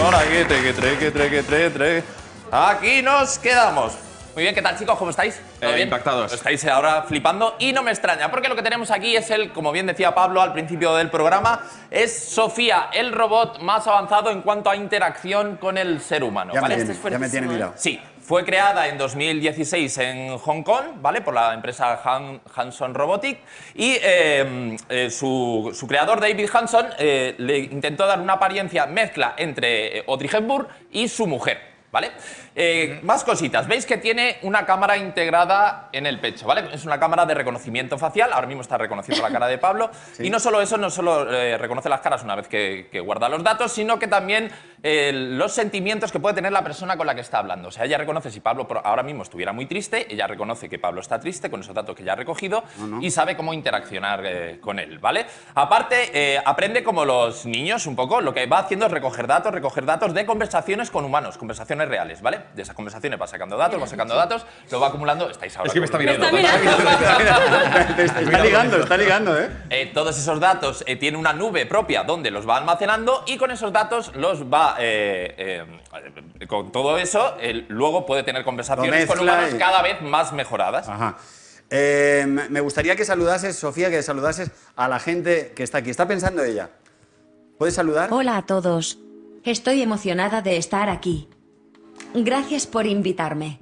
Por aquí, tre. Aquí nos quedamos. Muy bien, ¿qué tal, chicos? ¿Cómo estáis? ¿Todo bien? Impactados. Estáis ahora flipando y no me extraña, porque lo que tenemos aquí es como bien decía Pablo al principio del programa, es Sofía, el robot más avanzado en cuanto a interacción con el ser humano. Ya, ¿vale? ya me tiene mirado. Sí, fue creada en 2016 en Hong Kong, ¿vale? Por la empresa Hanson Robotic y su creador, David Hanson, le intentó dar una apariencia mezcla entre Audrey Hepburn y su mujer. ¿Vale? Más cositas. Veis que tiene una cámara integrada en el pecho, ¿vale? Es una cámara de reconocimiento facial. Ahora mismo está reconociendo la cara de Pablo. Sí. Y no solo eso, no solo reconoce las caras una vez que guarda los datos, sino que también los sentimientos que puede tener la persona con la que está hablando. O sea, ella reconoce si Pablo ahora mismo estuviera muy triste, ella reconoce que Pablo está triste con esos datos que ya ha recogido y sabe cómo interaccionar con él, ¿vale? Aparte, aprende como los niños un poco. Lo que va haciendo es recoger datos de conversaciones con humanos, conversaciones reales, ¿vale? De esas conversaciones va sacando datos, lo va acumulando. Estáis ahora. Es que me está mirando. Está ligando, ¿eh? Todos esos datos tiene una nube propia donde los va almacenando y con esos datos los va. Con todo eso, luego puede tener conversaciones con humanos cada vez más mejoradas. Ajá. Me gustaría que saludases, Sofía, que saludases a la gente que está aquí. Está pensando ella. ¿Puedes saludar? Hola a todos. Estoy emocionada de estar aquí. Gracias por invitarme.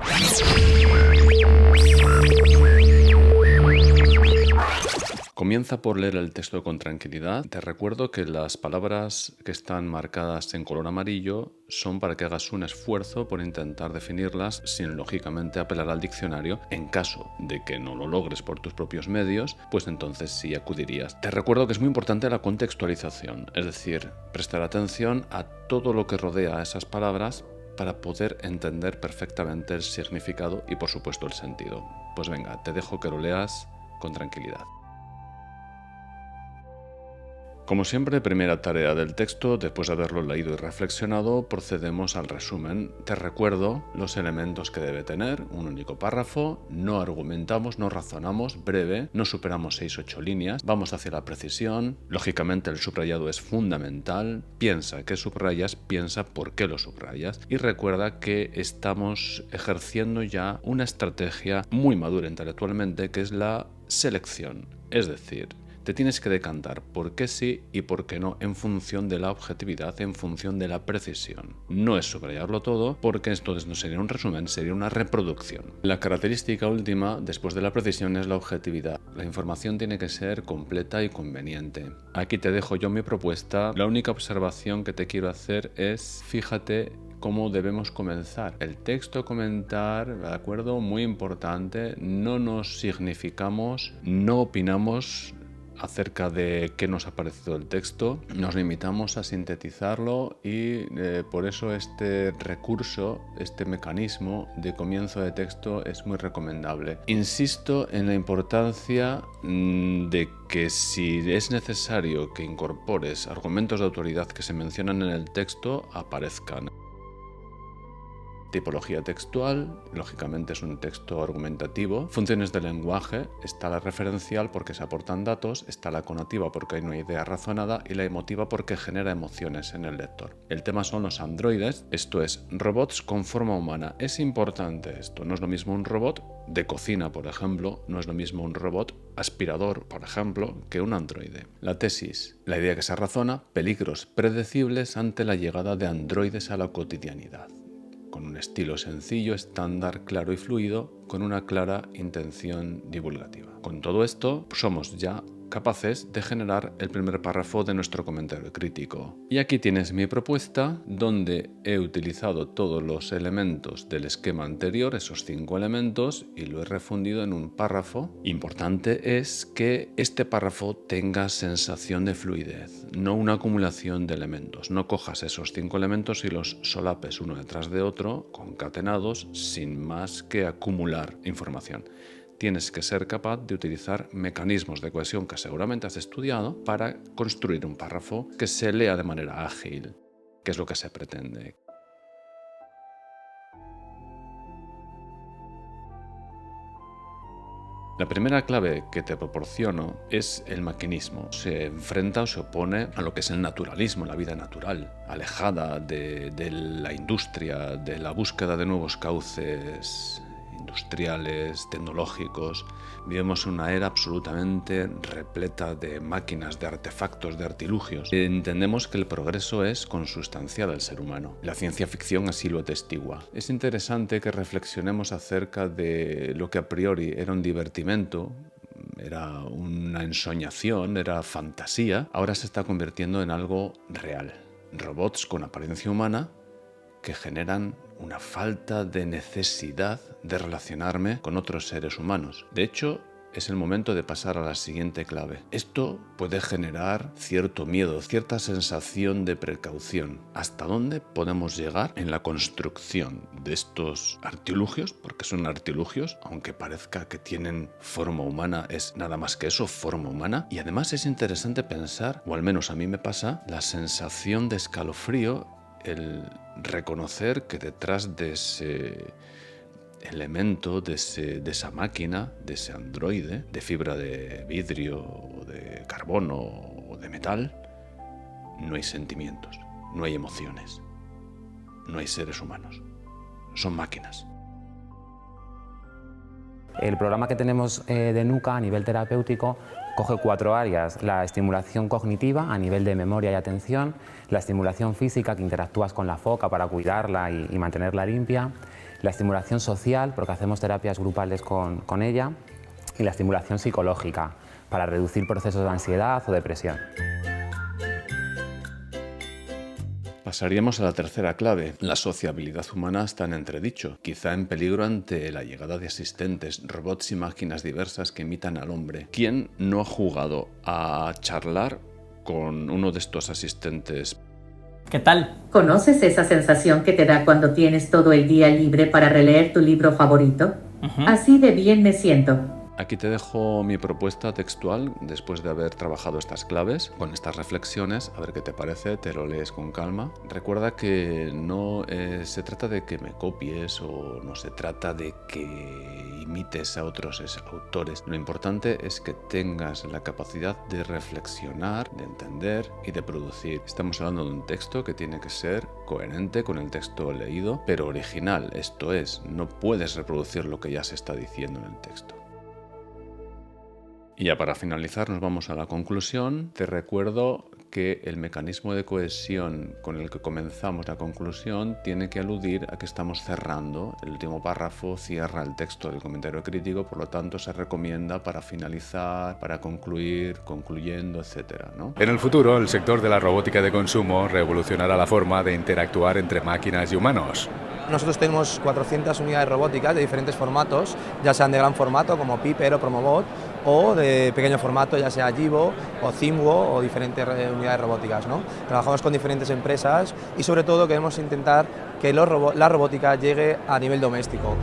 Comienza por leer el texto con tranquilidad. Te recuerdo que las palabras que están marcadas en color amarillo son para que hagas un esfuerzo por intentar definirlas sin, lógicamente, apelar al diccionario. En caso de que no lo logres por tus propios medios, pues entonces sí acudirías. Te recuerdo que es muy importante la contextualización, es decir, prestar atención a todo lo que rodea a esas palabras para poder entender perfectamente el significado y, por supuesto, el sentido. Pues venga, te dejo que lo leas con tranquilidad. Como siempre, primera tarea del texto, después de haberlo leído y reflexionado, procedemos al resumen. Te recuerdo los elementos que debe tener, un único párrafo, no argumentamos, no razonamos, breve, no superamos 6-8 líneas, vamos hacia la precisión, lógicamente el subrayado es fundamental, piensa qué subrayas, piensa por qué lo subrayas y recuerda que estamos ejerciendo ya una estrategia muy madura intelectualmente que es la selección, es decir, te tienes que decantar por qué sí y por qué no en función de la objetividad, en función de la precisión. No es subrayarlo todo porque entonces no sería un resumen, sería una reproducción. La característica última después de la precisión es la objetividad. La información tiene que ser completa y conveniente. Aquí te dejo yo mi propuesta. La única observación que te quiero hacer es, fíjate cómo debemos comenzar. El texto comentar, ¿de acuerdo? Muy importante. No nos significamos, no opinamos acerca de qué nos ha parecido el texto, nos limitamos a sintetizarlo y por eso este recurso, este mecanismo de comienzo de texto es muy recomendable. Insisto en la importancia de que si es necesario que incorpores argumentos de autoridad que se mencionan en el texto, aparezcan. Tipología textual, lógicamente es un texto argumentativo. Funciones del lenguaje, está la referencial porque se aportan datos, está la conativa porque hay una idea razonada y la emotiva porque genera emociones en el lector. El tema son los androides, esto es, robots con forma humana. Es importante esto, no es lo mismo un robot de cocina, por ejemplo, no es lo mismo un robot aspirador, por ejemplo, que un androide. La tesis, la idea que se razona, peligros predecibles ante la llegada de androides a la cotidianidad, con un estilo sencillo, estándar, claro y fluido, con una clara intención divulgativa. Con todo esto, somos ya capaces de generar el primer párrafo de nuestro comentario crítico. Y aquí tienes mi propuesta, donde he utilizado todos los elementos del esquema anterior, esos 5 elementos, y lo he refundido en un párrafo. Importante es que este párrafo tenga sensación de fluidez, no una acumulación de elementos. No cojas esos 5 elementos y los solapes uno detrás de otro, concatenados, sin más que acumular información. Tienes que ser capaz de utilizar mecanismos de cohesión que seguramente has estudiado para construir un párrafo que se lea de manera ágil, que es lo que se pretende. La primera clave que te proporciono es el maquinismo. Se enfrenta o se opone a lo que es el naturalismo, la vida natural, alejada de la industria, de la búsqueda de nuevos cauces industriales, tecnológicos. Vivimos una era absolutamente repleta de máquinas, de artefactos, de artilugios. Entendemos que el progreso es consustancial al ser humano. La ciencia ficción así lo atestigua. Es interesante que reflexionemos acerca de lo que a priori era un divertimento, era una ensoñación, era fantasía. Ahora se está convirtiendo en algo real. Robots con apariencia humana que generan una falta de necesidad de relacionarme con otros seres humanos. De hecho, es el momento de pasar a la siguiente clave. Esto puede generar cierto miedo, cierta sensación de precaución. ¿Hasta dónde podemos llegar en la construcción de estos artilugios? Porque son artilugios, aunque parezca que tienen forma humana, es nada más que eso, forma humana. Y además es interesante pensar, o al menos a mí me pasa, la sensación de escalofrío, el reconocer que detrás de ese elemento, de esa máquina, de ese androide, de fibra de vidrio, o de carbono o de metal, no hay sentimientos, no hay emociones, no hay seres humanos, son máquinas. El programa que tenemos de NUCA a nivel terapéutico coge 4 áreas: la estimulación cognitiva a nivel de memoria y atención, la estimulación física, que interactúas con la foca para cuidarla y mantenerla limpia, la estimulación social, porque hacemos terapias grupales con ella, y la estimulación psicológica, para reducir procesos de ansiedad o depresión. Pasaríamos a la tercera clave. La sociabilidad humana está en entredicho, quizá en peligro ante la llegada de asistentes, robots y máquinas diversas que imitan al hombre. ¿Quién no ha jugado a charlar con uno de estos asistentes? ¿Qué tal? ¿Conoces esa sensación que te da cuando tienes todo el día libre para releer tu libro favorito? Así de bien me siento. Aquí te dejo mi propuesta textual después de haber trabajado estas claves, con estas reflexiones, a ver qué te parece, te lo lees con calma. Recuerda que no se trata de que me copies o no se trata de que imites a otros autores. Lo importante es que tengas la capacidad de reflexionar, de entender y de producir. Estamos hablando de un texto que tiene que ser coherente con el texto leído, pero original. Esto es, no puedes reproducir lo que ya se está diciendo en el texto. Y ya para finalizar nos vamos a la conclusión. Te recuerdo que el mecanismo de cohesión con el que comenzamos la conclusión tiene que aludir a que estamos cerrando. El último párrafo cierra el texto del comentario crítico, por lo tanto se recomienda para finalizar, para concluir, concluyendo, etc., ¿no? En el futuro, el sector de la robótica de consumo revolucionará la forma de interactuar entre máquinas y humanos. Nosotros tenemos 400 unidades robóticas de diferentes formatos, ya sean de gran formato como Piper o Promobot, o de pequeño formato, ya sea Jibo o Zimwo o diferentes unidades robóticas, ¿no? Trabajamos con diferentes empresas y sobre todo queremos intentar que la robótica llegue a nivel doméstico.